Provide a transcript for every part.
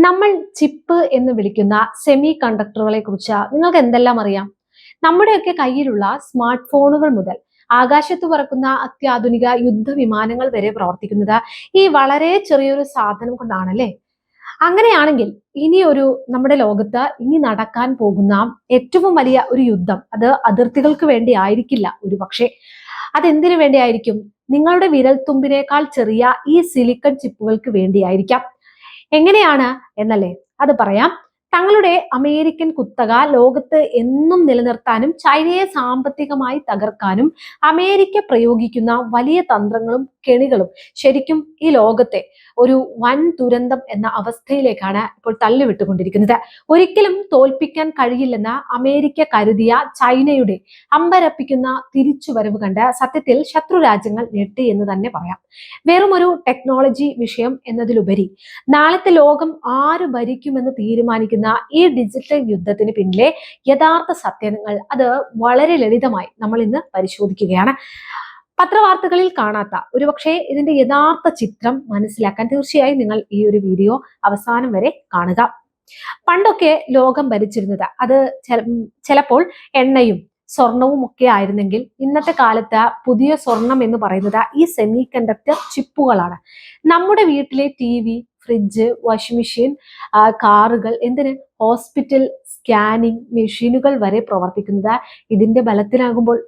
നമ്മൾ ചിപ്പ് എന്ന് വിളിക്കുന്ന സെമി കണ്ടക്ടറുകളെ കുറിച്ച് നിങ്ങൾക്ക് എന്തെല്ലാം അറിയാം? നമ്മുടെയൊക്കെ കയ്യിലുള്ള സ്മാർട്ട് ഫോണുകൾ മുതൽ ആകാശത്ത് പറക്കുന്ന അത്യാധുനിക യുദ്ധവിമാനങ്ങൾ വരെ പ്രവർത്തിക്കുന്നത് ഈ വളരെ ചെറിയൊരു സാധനം കൊണ്ടാണല്ലേ. അങ്ങനെയാണെങ്കിൽ ഇനി ഒരു നമ്മുടെ ലോകത്ത് ഇനി നടക്കാൻ പോകുന്ന ഏറ്റവും വലിയ ഒരു യുദ്ധം അത് അതിർത്തികൾക്ക് വേണ്ടി ആയിരിക്കില്ല ഒരു പക്ഷേ. അതെന്തിനു വേണ്ടിയായിരിക്കും? നിങ്ങളുടെ വിരൽത്തുമ്പിനേക്കാൾ ചെറിയ ഈ സിലിക്കൺ ചിപ്പുകൾക്ക് വേണ്ടിയായിരിക്കാം. എങ്ങനെയാണ് എന്നല്ലേ, അത് പറയാം. തങ്ങളുടെ അമേരിക്കൻ കുത്തക ലോകത്ത് എന്നും നിലനിർത്താനും ചൈനയെ സാമ്പത്തികമായി തകർക്കാനും അമേരിക്ക പ്രയോഗിക്കുന്ന വലിയ തന്ത്രങ്ങളും കെണികളും ശരിക്കും ഈ ലോകത്തെ ഒരു വൻ ദുരന്തം എന്ന അവസ്ഥയിലേക്കാണ് ഇപ്പോൾ തള്ളിവിട്ടുകൊണ്ടിരിക്കുന്നത്. ഒരിക്കലും തോൽപ്പിക്കാൻ കഴിയില്ലെന്ന് അമേരിക്ക കരുതിയ ചൈനയുടെ അമ്പരപ്പിക്കുന്ന തിരിച്ചുവരവ് കണ്ട് സത്യത്തിൽ ശത്രു രാജ്യങ്ങൾ ഞെട്ടി എന്ന് തന്നെ പറയാം. വെറും ഒരു ടെക്നോളജി വിഷയം എന്നതിലുപരി നാളത്തെ ലോകം ആര് ഭരിക്കുമെന്ന് തീരുമാനിക്കുന്ന ഈ ഡിജിറ്റൽ യുദ്ധത്തിന് പിന്നിലെ യഥാർത്ഥ സത്യങ്ങൾ അത് വളരെ ലളിതമായി നമ്മൾ ഇന്ന് പരിശോധിക്കുകയാണ്. പത്രവാർത്തകളിൽ കാണാത്ത ഒരുപക്ഷെ ഇതിന്റെ യഥാർത്ഥ ചിത്രം മനസ്സിലാക്കാൻ തീർച്ചയായും നിങ്ങൾ ഈ ഒരു വീഡിയോ അവസാനം വരെ കാണുക. പണ്ടൊക്കെ ലോകം ഭരിച്ചിരുന്നത് അത് ചിലപ്പോൾ എണ്ണയും സ്വർണവും ഒക്കെ ആയിരുന്നെങ്കിൽ ഇന്നത്തെ കാലത്ത് പുതിയ സ്വർണം എന്ന് പറയുന്നത് ഈ സെമി കണ്ടക്ടർ ചിപ്പുകളാണ്. നമ്മുടെ വീട്ടിലെ TV, ഫ്രിഡ്ജ്, വാഷിംഗ് മെഷീൻ, കാറുകൾ, എന്തിന് ഹോസ്പിറ്റൽ സ്കാനിങ് മെഷീനുകൾ വരെ പ്രവർത്തിക്കുന്നത് ഇതിന്റെ ബലത്തിലാകുമ്പോൾ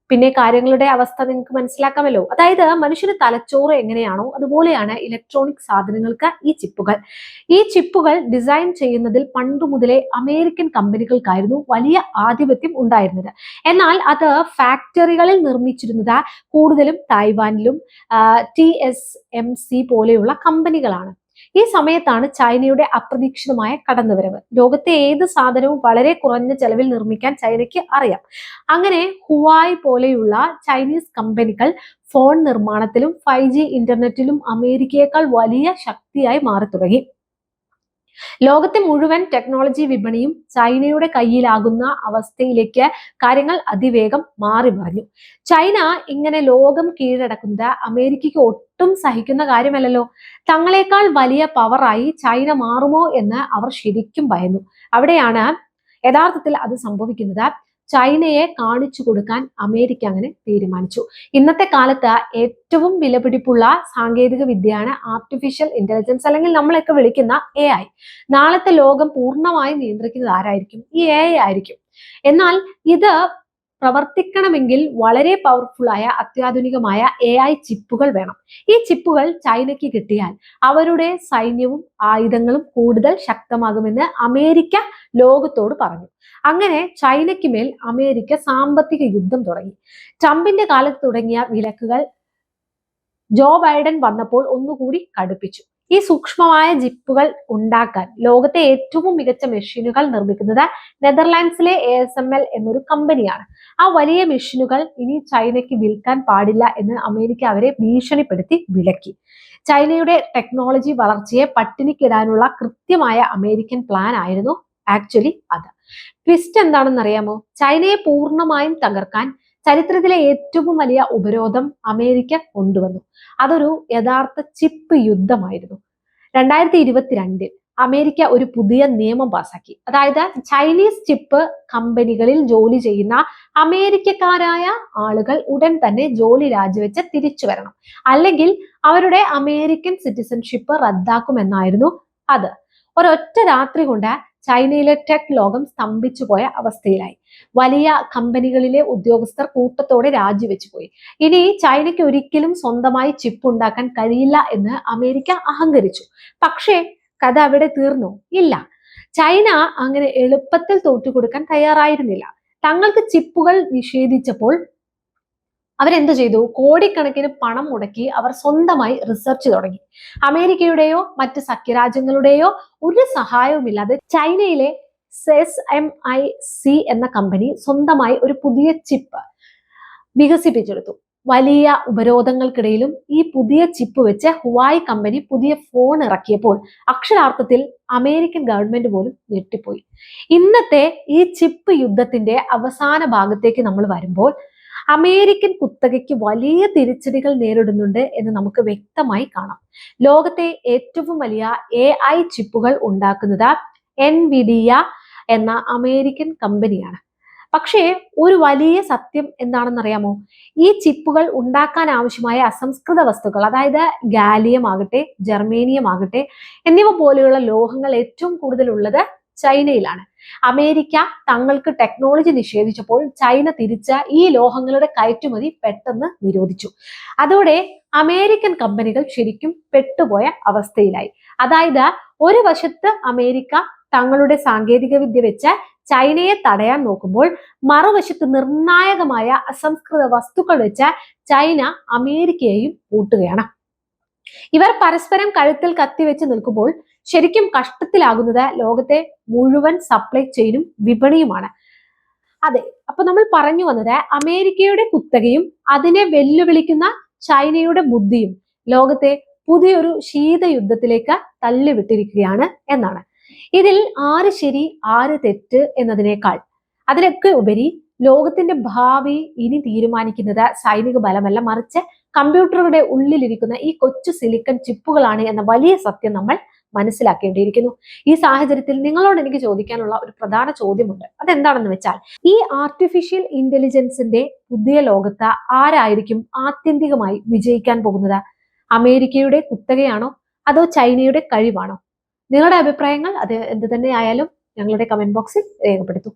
പിന്നെ കാര്യങ്ങളുടെ അവസ്ഥ നിങ്ങൾക്ക് മനസ്സിലാക്കാമല്ലോ. അതായത് മനുഷ്യന് തലച്ചോറ് എങ്ങനെയാണോ അതുപോലെയാണ് ഇലക്ട്രോണിക് സാധനങ്ങൾക്ക് ഈ ചിപ്പുകൾ ഡിസൈൻ ചെയ്യുന്നതിൽ പണ്ടു മുതലേ അമേരിക്കൻ കമ്പനികൾക്കായിരുന്നു വലിയ ആധിപത്യം ഉണ്ടായിരുന്നത്. എന്നാൽ അത് ഫാക്ടറികളിൽ നിർമ്മിച്ചിരുന്നത് കൂടുതലും തായ്വാനിലും TSMC പോലെയുള്ള കമ്പനികളാണ്. ഈ സമയത്താണ് ചൈനയുടെ അപ്രതീക്ഷിതമായ കടന്നുവരവ്. ലോകത്തെ ഏത് സാധനവും വളരെ കുറഞ്ഞ ചെലവിൽ നിർമ്മിക്കാൻ ചൈനയ്ക്ക് അറിയാം. അങ്ങനെ ഹുവായ് പോലെയുള്ള ചൈനീസ് കമ്പനികൾ ഫോൺ നിർമ്മാണത്തിലും 5G ഇന്റർനെറ്റിലും അമേരിക്കയേക്കാൾ വലിയ ശക്തിയായി മാറി തുടങ്ങി. ലോകത്തെ മുഴുവൻ ടെക്നോളജി വിപണിയും ചൈനയുടെ കയ്യിലാകുന്ന അവസ്ഥയിലേക്ക് കാര്യങ്ങൾ അതിവേഗം മാറി മറിഞ്ഞു. ചൈന ഇങ്ങനെ ലോകം കീഴടക്കുന്നത് അമേരിക്കയ്ക്ക് ഒട്ടും സഹിക്കുന്ന കാര്യമല്ലല്ലോ. തങ്ങളെക്കാൾ വലിയ പവറായി ചൈന മാറുമോ എന്ന് അവർ ശരിക്കും ഭയന്നു. അവിടെയാണ് യഥാർത്ഥത്തിൽ അത് സംഭവിക്കുന്നത്. ചൈനയെ കാണിച്ചു കൊടുക്കാൻ അമേരിക്ക അങ്ങനെ തീരുമാനിച്ചു. ഇന്നത്തെ കാലത്ത് ഏറ്റവും വിലപിടിപ്പുള്ള സാങ്കേതിക വിദ്യയാണ് ആർട്ടിഫിഷ്യൽ ഇന്റലിജൻസ്, അല്ലെങ്കിൽ നമ്മളൊക്കെ വിളിക്കുന്ന AI. നാളത്തെ ലോകം പൂർണ്ണമായും നിയന്ത്രിക്കുന്നത് ആരായിരിക്കും? ഈ AI ആയിരിക്കും. എന്നാൽ ഇത് പ്രവർത്തിക്കണമെങ്കിൽ വളരെ പവർഫുള്ളായ അത്യാധുനികമായ AI ചിപ്പുകൾ വേണം. ഈ ചിപ്പുകൾ ചൈനയ്ക്ക് കിട്ടിയാൽ അവരുടെ സൈന്യവും ആയുധങ്ങളും കൂടുതൽ ശക്തമാകുമെന്ന് അമേരിക്ക ലോകത്തോട് പറഞ്ഞു. അങ്ങനെ ചൈനയ്ക്ക് മേൽ അമേരിക്ക സാമ്പത്തിക യുദ്ധം തുടങ്ങി. ട്രംപിന്റെ കാലത്ത് തുടങ്ങിയ വിലക്കുകൾ ജോ ബൈഡൻ വന്നപ്പോൾ ഒന്നുകൂടി കടുപ്പിച്ചു. ഈ സൂക്ഷ്മമായ ചിപ്പുകൾ ഉണ്ടാക്കാൻ ലോകത്തെ ഏറ്റവും മികച്ച മെഷീനുകൾ നിർമ്മിക്കുന്നത് നെതർലാൻഡ്സിലെ ASML എന്നൊരു കമ്പനിയാണ്. ആ വലിയ മെഷീനുകൾ ഇനി ചൈനയ്ക്ക് വിൽക്കാൻ പാടില്ല എന്ന് അമേരിക്ക അവരെ ഭീഷണിപ്പെടുത്തി വിലക്കി. ചൈനയുടെ ടെക്നോളജി വളർച്ചയെ പട്ടിണിക്കിടാനുള്ള കൃത്യമായ അമേരിക്കൻ പ്ലാൻ ആയിരുന്നു ആക്ച്വലി അത്. ട്വിസ്റ്റ് എന്താണെന്ന് അറിയാമോ? ചൈനയെ പൂർണ്ണമായും തകർക്കാൻ ചരിത്രത്തിലെ ഏറ്റവും വലിയ ഉപരോധം അമേരിക്ക കൊണ്ടുവന്നു. അതൊരു യഥാർത്ഥ ചിപ്പ് യുദ്ധമായിരുന്നു. 2022 അമേരിക്ക ഒരു പുതിയ നിയമം പാസാക്കി. അതായത് ചൈനീസ് ചിപ്പ് കമ്പനികളിൽ ജോലി ചെയ്യുന്ന അമേരിക്കക്കാരായ ആളുകൾ ഉടൻ തന്നെ ജോലി രാജിവെച്ച് തിരിച്ചു വരണം, അല്ലെങ്കിൽ അവരുടെ അമേരിക്കൻ സിറ്റിസൺഷിപ്പ് റദ്ദാക്കുമെന്നായിരുന്നു അത്. ഒരൊറ്റ രാത്രി കൊണ്ട് ചൈനയിലെ ടെക് ലോകം സ്തംഭിച്ചു പോയ അവസ്ഥയിലായി. വലിയ കമ്പനികളിലെ ഉദ്യോഗസ്ഥർ കൂട്ടത്തോടെ രാജിവെച്ചു പോയി. ഇനി ചൈനയ്ക്ക് ഒരിക്കലും സ്വന്തമായി ചിപ്പ് ഉണ്ടാക്കാൻ കഴിയില്ല എന്ന് അമേരിക്ക അഹങ്കരിച്ചു. പക്ഷേ കഥ അവിടെ തീർന്നു? ഇല്ല. ചൈന അങ്ങനെ എളുപ്പത്തിൽ തോറ്റുകൊടുക്കാൻ തയ്യാറായിരുന്നില്ല. തങ്ങൾക്ക് ചിപ്പുകൾ നിഷേധിച്ചപ്പോൾ അവരെന്ത് ചെയ്തു? കോടിക്കണക്കിന് പണം മുടക്കി അവർ സ്വന്തമായി റിസർച്ച് തുടങ്ങി. അമേരിക്കയുടെയോ മറ്റ് സഖ്യരാജ്യങ്ങളുടെയോ ഒരു സഹായവുമില്ലാതെ ചൈനയിലെ SMIC എന്ന കമ്പനി സ്വന്തമായി ഒരു പുതിയ ചിപ്പ് വികസിപ്പിച്ചെടുത്തു. വലിയ ഉപരോധങ്ങൾക്കിടയിലും ഈ പുതിയ ചിപ്പ് വെച്ച് ഹുവായ് കമ്പനി പുതിയ ഫോൺ ഇറക്കിയപ്പോൾ അക്ഷരാർത്ഥത്തിൽ അമേരിക്കൻ ഗവൺമെന്റ് പോലും ഞെട്ടിപ്പോയി. ഇന്നത്തെ ഈ ചിപ്പ് യുദ്ധത്തിന്റെ അവസാന ഭാഗത്തേക്ക് നമ്മൾ വരുമ്പോൾ അമേരിക്കൻ കുത്തകയ്ക്ക് വലിയ തിരിച്ചടികൾ നേരിടുന്നുണ്ട് എന്ന് നമുക്ക് വ്യക്തമായി കാണാം. ലോകത്തെ ഏറ്റവും വലിയ AI ചിപ്പുകൾ ഉണ്ടാക്കുന്നത് എൻവിഡിയ എന്ന അമേരിക്കൻ കമ്പനിയാണ്. പക്ഷേ ഒരു വലിയ സത്യം എന്താണെന്നറിയാമോ? ഈ ചിപ്പുകൾ ഉണ്ടാക്കാൻ ആവശ്യമായ അസംസ്കൃത വസ്തുക്കൾ, അതായത് ഗാലിയം ആകട്ടെ, ജർമേനിയം ആകട്ടെ എന്നിവ പോലെയുള്ള ലോഹങ്ങൾ ഏറ്റവും കൂടുതൽ ഉള്ളത് ചൈനയിലാണ്. അമേരിക്ക തങ്ങൾക്ക് ടെക്നോളജി നിഷേധിച്ചപ്പോൾ ചൈന തിരിച്ച ഈ ലോഹങ്ങളുടെ കയറ്റുമതി പെട്ടെന്ന് നിരോധിച്ചു. അതോടെ അമേരിക്കൻ കമ്പനികൾ ശരിക്കും പെട്ടുപോയ അവസ്ഥയിലായി. അതായത് ഒരു വശത്ത് അമേരിക്ക തങ്ങളുടെ സാങ്കേതിക വിദ്യ വെച്ച് ചൈനയെ തടയാൻ നോക്കുമ്പോൾ മറുവശത്ത് നിർണായകമായ അസംസ്കൃത വസ്തുക്കൾ വെച്ച് ചൈന അമേരിക്കയെയും പൂട്ടുകയാണ്. ഇവർ പരസ്പരം കഴുത്തിൽ കത്തിവെച്ച് നിൽക്കുമ്പോൾ ശരിക്കും കഷ്ടത്തിലാകുന്നത് ലോകത്തെ മുഴുവൻ സപ്ലൈ ചെയിനും വിപണിയുമാണ്. അതെ, അപ്പൊ നമ്മൾ പറഞ്ഞു വന്നത് അമേരിക്കയുടെ കുത്തകയും അതിനെ വെല്ലുവിളിക്കുന്ന ചൈനയുടെ ബുദ്ധിയും ലോകത്തെ പുതിയൊരു ശീതയുദ്ധത്തിലേക്ക് തള്ളിവിട്ടിരിക്കുകയാണ് എന്നാണ്. ഇതിൽ ആര് ശരി ആര് തെറ്റ് എന്നതിനേക്കാൾ അതിലൊക്കെ ഉപരി ലോകത്തിന്റെ ഭാവി ഇനി തീരുമാനിക്കുന്നത് സൈനിക ബലമല്ല, മറിച്ച് കമ്പ്യൂട്ടറുകളുടെ ഉള്ളിലിരിക്കുന്ന ഈ കൊച്ചു സിലിക്കൺ ചിപ്പുകളാണ് എന്ന വലിയ സത്യം നമ്മൾ മനസ്സിലാക്കേണ്ടിയിരിക്കുന്നു. ഈ സാഹചര്യത്തിൽ നിങ്ങളോട് എനിക്ക് ചോദിക്കാനുള്ള ഒരു പ്രധാന ചോദ്യമുണ്ട്. അതെന്താണെന്ന് വെച്ചാൽ, ഈ ആർട്ടിഫിഷ്യൽ ഇന്റലിജൻസിന്റെ പുതിയ ലോകത്ത് ആരായിരിക്കും ആത്യന്തികമായി വിജയിക്കാൻ പോകുന്നത്? അമേരിക്കയുടെ കുത്തകയാണോ അതോ ചൈനയുടെ കഴിവാണോ? നിങ്ങളുടെ അഭിപ്രായങ്ങൾ അത് എന്ത് തന്നെ ആയാലും ഞങ്ങളുടെ കമന്റ് ബോക്സിൽ രേഖപ്പെടുത്തൂ.